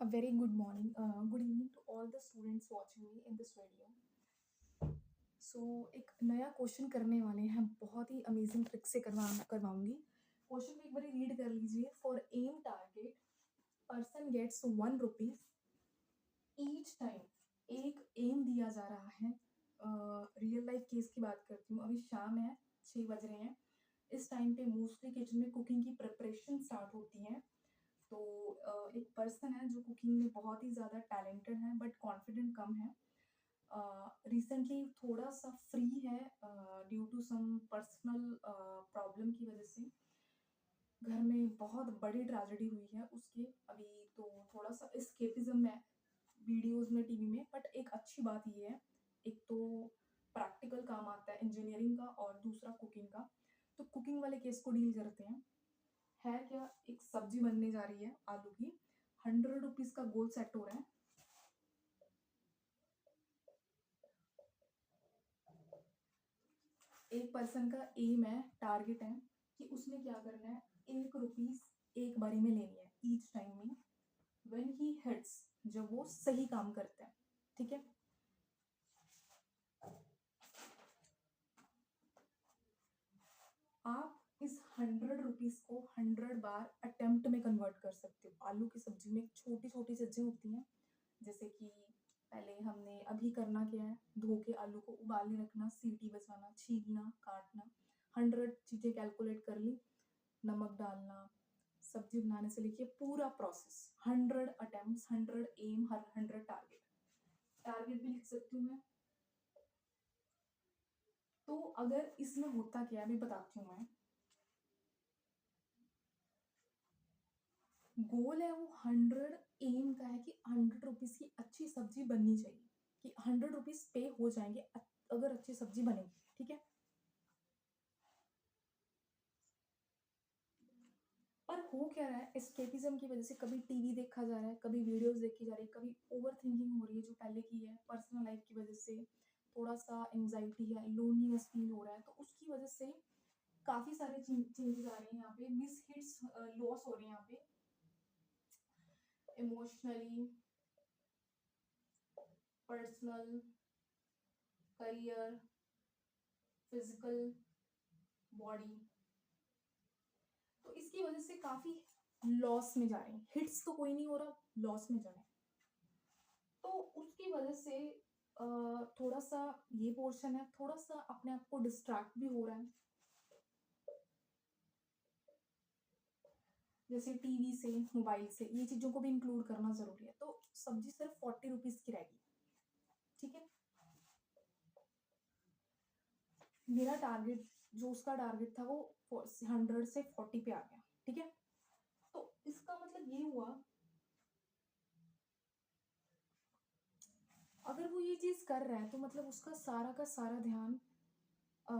A very good morning, good evening to all the students watching me in this video. सो एक नया question करने वाले हैं, बहुत ही अमेजिंग ट्रिक से करवाऊंगी। क्वेश्चन को एक बार रीड कर लीजिए। For M target person gets 1 rupees each time. एक एम दिया जा रहा है। रियल लाइफ केस की बात करती हूँ। अभी शाम है, 6 बज रहे हैं। इस टाइम पे मोस्टली किचन में कुकिंग की प्रिपरेशन स्टार्ट होती है। तो एक पर्सन है जो कुकिंग में बहुत ही ज़्यादा टैलेंटेड है बट कॉन्फिडेंट कम है। रिसेंटली थोड़ा सा फ्री है due to some personal problem की वजह से। घर में बहुत बड़ी ट्रेजेडी हुई है उसके। अभी तो थोड़ा सा एस्केपिज्म है वीडियोस में, टीवी में। बट एक अच्छी बात ये है, एक तो प्रैक्टिकल काम आता है इंजीनियरिंग का और दूसरा कुकिंग का। तो कुकिंग वाले केस को डील करते हैं। है क्या, एक सब्जी बनने जा रही है आलू की। 100 रुपीज का गोल सेट हो रहा है। एक पर्सन का एम है, टारगेट है कि उसने क्या करना है, 1 रुपीज एक बारी में लेनी है ईच टाइम में। व्हेन ही हिट्स, जब वो सही काम करता है, ठीक है। आप इस 100 रुपीज को 100 बार अटेम्प्ट में कन्वर्ट कर सकते हो। आलू की सब्जी में छोटी छोटी चीजें होती हैं, जैसे कि पहले हमने अभी करना क्या है, धो के आलू को उबालने रखना, सीटी बजाना, छीलना, काटना। 100 चीजें कैलकुलेट कर ली, नमक डालना, सब्जी बनाने से लेके पूरा प्रोसेस। 100 अटेम्प्ट, 100 एम, हर 100 टारगेट। टारगेट भी लिख सकती हूँ मैं। तो अगर इसमें होता क्या है, अभी बताती हूँ मैं। गोल है वो 100 एम का है कि 100 रुपीज की अच्छी सब्जी बननी चाहिए, कि 100 रुपीज पे हो जाएंगे अगर अच्छी सब्जी बनेगी, ठीक है। पर हो क्या रहा है, एस्केपिज्म की वजह से कभी टीवी देखा जा रहा है, कभी वीडियोस देखी जा रही है, कभी ओवर थिंकिंग हो रही है जो पहले की है, पर्सनल लाइफ की वजह से थोड़ा सा एंजाइटी है, लोनलीनेस फील हो रहा है। तो उसकी वजह से काफी सारे चेंजेस आ रहे हैं यहाँ पे, मिस हिट्स, लॉस हो रहे हैं यहाँ पे, emotionally, personal, career, physical, body. तो इसकी वजह से काफी लॉस में जा रहे हैं। हिट्स तो कोई नहीं हो रहा, लॉस में जा रहे हैं। तो उसकी वजह से थोड़ा सा ये पोर्शन है, थोड़ा सा अपने आप को डिस्ट्रैक्ट भी हो रहा है, जैसे टीवी से, मोबाइल से, ये चीजों को भी इंक्लूड करना जरूरी है। तो सब्जी सिर्फ 40 रुपीज की रहेगी, ठीक है। मेरा टारगेट, जो उसका टारगेट था वो 100 से 40 पे आ गया, ठीक है। तो इसका मतलब ये हुआ, अगर वो ये चीज कर रहा है तो मतलब उसका सारा का सारा ध्यान, अ,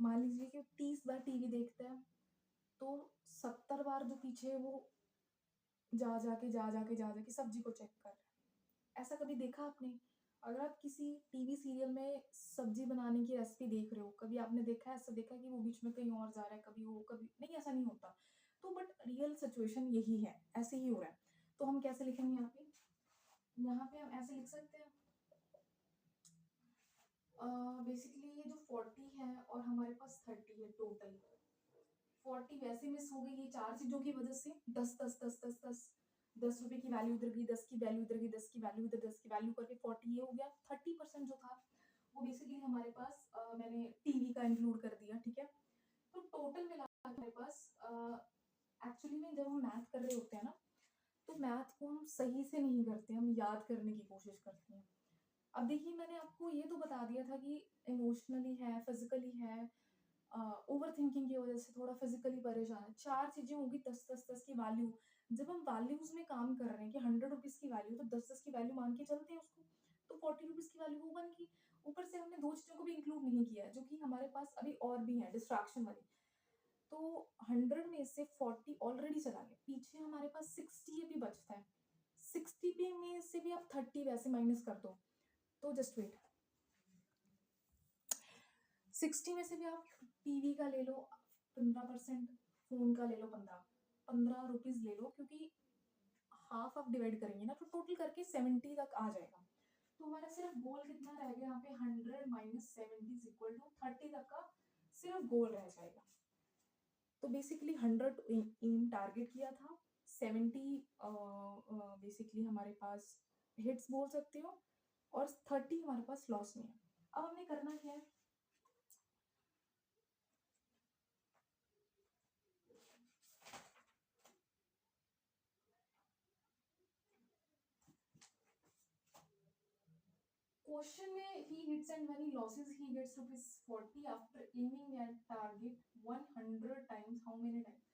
मान लीजिए कि 30 बार टीवी देखता है, तो 70 बार जो पीछे वो जा जाके सब्जी को चेक कर रहा है। ऐसा कभी देखा आपने? अगर आप किसी टीवी सीरियल में सब्जी बनाने की रेसिपी देख रहे हो, कभी आपने देखा है, ऐसा देखा है कि वो बीच में कहीं और जा रहा है, कभी वो, कभी नहीं, ऐसा नहीं होता। तो बट रियल सिचुएशन यही है, ऐसे ही हो रहा है। तो हम कैसे लिखेंगे यहाँ पे? यहाँ पे हम ऐसे लिख सकते हैं, बेसिकली ये जो 40 है और हमारे पास 30 है टोटल। 40 वैसे मिस हो गई ये चार चीजों की वजह से। 10 10 10 10 10, 10 रुपए की वैल्यू इधर गई, 10 की वैल्यू इधर गई, 10 की वैल्यू इधर, 10 की वैल्यू करके 40 ये हो गया। 30% जो था वो बेसिकली हमारे पास, मैंने टीवी का इंक्लूड कर दिया, ठीक है। तो टोटल मिला के हमारे पास, एक्चुअली में जब हम मैथ कर रहे होते हैं ना, तो मैथ को हम सही से नहीं करते, हम याद करने की कोशिश करते हैं। अब देखिए, मैंने आपको ये तो बता दिया था कि इमोशनली है, फिजिकली है, ओवर थिंकिंग की वजह से थोड़ा फिजिकली परेशान है। चार चीजें होगी, 10 10 10 की वैल्यू। जब हम वैल्यूज में काम कर रहे हैं कि 100 रुपीज की वैल्यू, तो 10 10 की वैल्यू मान के चलते हैं उसको। तो 40 रुपीज की वैल्यू वो बन गई। ऊपर से हमने दो चीजों को भी इंक्लूड नहीं किया है, जो कि हमारे पास अभी और भी है डिस्ट्रैक्शन वाली। तो 100 में से 40 ऑलरेडी चला गया, पीछे हमारे पास 60 अभी बचता है। 60 पे में से भी आप 30 वैसे माइनस कर दो, तो जस्ट वेट, 60 में से भी आप टीवी का ले लो 15%, फोन का ले लो 15, 15 रुपीज ले लो, क्योंकि हाफ ऑफ डिवाइड करेंगे ना, तो टोटल करके 70 तक आ जाएगा। तो हमारा सिर्फ गोल कितना रह गया यहाँ पे, 100 माइनस 70 इज इक्वल टू 30 तक का सिर्फ गोल रह जाएगा। तो बेसिकली 100 एम टारगेट किया था, 70 बेसिकली हमारे पास हिट्स बोल सकते हो, और 30 हमारे पास लॉस में है। अब हमने करना क्या है, क्वेश्चन में he hits and when he loses he gets ₹40 after aiming at target 100 times, how many times?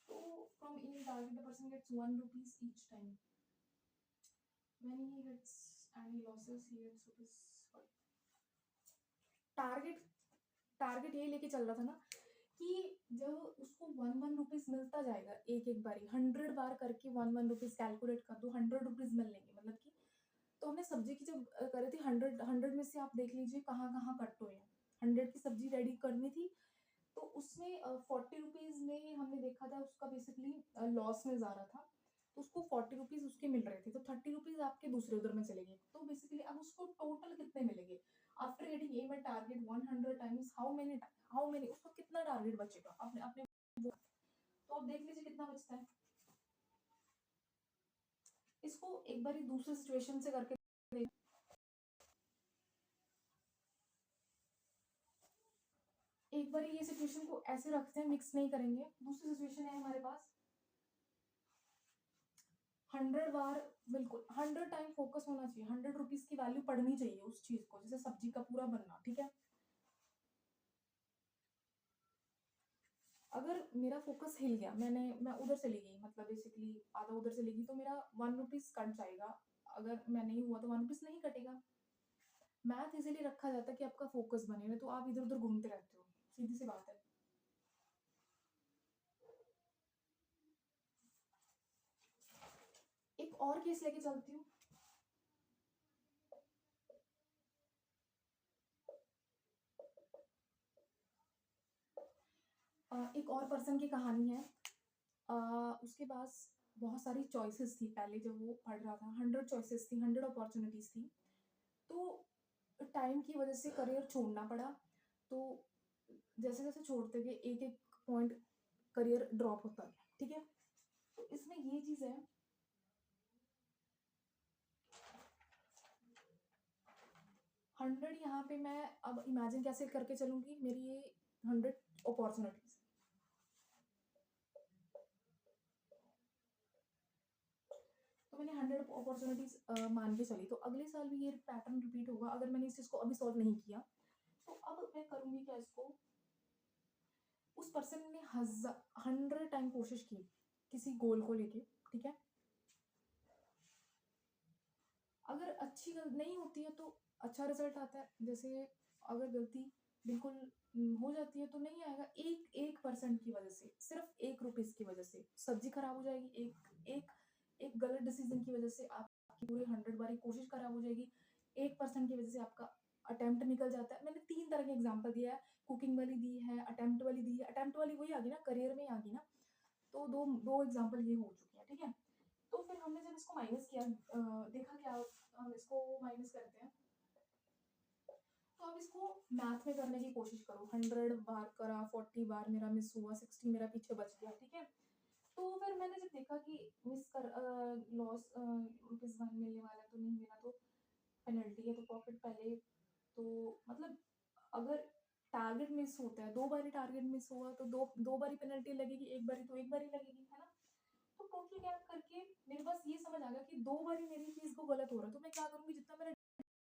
तो from aiming target the person gets ₹1 each time. When he hits and he losses, he gets ₹40. Target target ये लेके चल रहा था ना कि जब उसको 1 मिलता जाएगा एक एक बारी, 100 बार करके 1 कैलकुलेट कर दो, ₹100 मिल लेंगे, मतलब कि तो हमने सब्जी की जब करी थी, 100 में से आप देख लीजिए कहाँ कहाँ कट हुए हैं। 100 की सब्जी रेडी करनी थी, तो उसमें ₹40 में हमने देखा था उसका बेसिकली लॉस में जा रहा था, तो उसको ₹40 उसके मिल रहे थे, तो ₹30 आपके दूसरे उधर में चले गए। तो बेसिकली अब उसको टोटल कितने मिलेंगे after getting M at target 100 times, how many उसको कितना टारगेट बचेगा आपने अपने तो अब देख लीजिए कितना बचता है। इसको एक बार दूसरे सिचुएशन से करके एक बार ये सिचुएशन को ऐसे रखते हैं, मिक्स नहीं करेंगे। दूसरी सिचुएशन है हमारे पास 100 बार, बिल्कुल 100 टाइम फोकस होना चाहिए, ₹100 की वैल्यू पढ़नी चाहिए उस चीज को, जैसे सब्जी का पूरा बनना, ठीक है। अगर मेरा फोकस हिल गया, मैं उधर चली गई, मतलब बेसिकली आधा उधर चली गई, तो मेरा ₹1 कट जाएगा। अगर मैं नहीं हुआ तो ₹1 नहीं कटेगा। मैथ इजीली रखा जाता है कि आपका फोकस बने, नहीं तो आप इधर उधर घूमते रहते हो, सीधी सी बात है। एक और केस लेके चलती हूँ। एक और पर्सन की कहानी है। उसके पास बहुत सारी चॉइसेस थी, पहले जब वो पढ़ रहा था 100 चॉइसेस थी, 100 अपॉर्चुनिटीज थी। तो टाइम की वजह से करियर छोड़ना पड़ा। तो जैसे जैसे छोड़ते गए एक एक पॉइंट करियर ड्रॉप होता गया, ठीक है। तो इसमें ये चीज़ है, 100 यहाँ पे मैं अब इमेजिन कैसे करके चलूंगी, मेरी ये 100 अपॉर्चुनिटीज, तो मैंने 100 अपॉर्चुनिटीज मान के चली, तो अगले साल भी ये पैटर्न रिपीट होगा अगर मैंने इस चीज़ को अभी सॉल्व नहीं किया। तो अब मैं करूँगी क्या इसको, उस पर्सन ने 100 टाइम कोशिश की किसी गोल को लेके, ठीक है। अगर अच्छी गलती नहीं होती है तो अच्छा रिजल्ट आता है, जैसे अगर गलती बिल्कुल हो जाती है तो नहीं आएगा। एक एक परसेंट की वजह से, सिर्फ ₹1 की वजह से सब्जी खराब हो जाएगी, एक एक एक गलत डिसीजन की वजह से आपकी पूरी 100 बारी कोशिश खराब हो जाएगी। 1% की वजह से आपका अटेम्प्ट निकल जाता है। मैंने 3 तरह के एग्जांपल दिया है, कुकिंग वाली दी है, अटेम्प्ट वाली दी है। अटेम्प्ट वाली वही आ गई ना, करियर में ही आ गई ना। तो दो दो एग्जांपल ये हो चुके हैं, ठीक है। तो फिर हमने जब इसको माइनस किया, देखा क्या, हम इसको माइनस करते हैं, तो अब इसको मैथ में करने की कोशिश करो। 100 बार करा, 40 बार मेरा मिस हुआ, 60 मेरा पीछे बच गया, ठीक है। तो फिर मैंने जब देखा कि मिस कर लॉस ₹1 मिलने वाला है, तो नहीं मिला तो पेनल्टी है, तो प्रॉफिट पहले। तो मतलब अगर टारगेट मिस होता है, 2 बारी टारगेट मिस हुआ तो दो दो बारी पेनल्टी लगेगी, एक बारी तो एक बारी लगेगी, है ना। तो टोटल क्या करके मेरे पास ये समझ आ गया कि 2 बारी मेरी चीज़ को गलत हो रहा है, तो मैं क्या करूँगी, जितना मेरा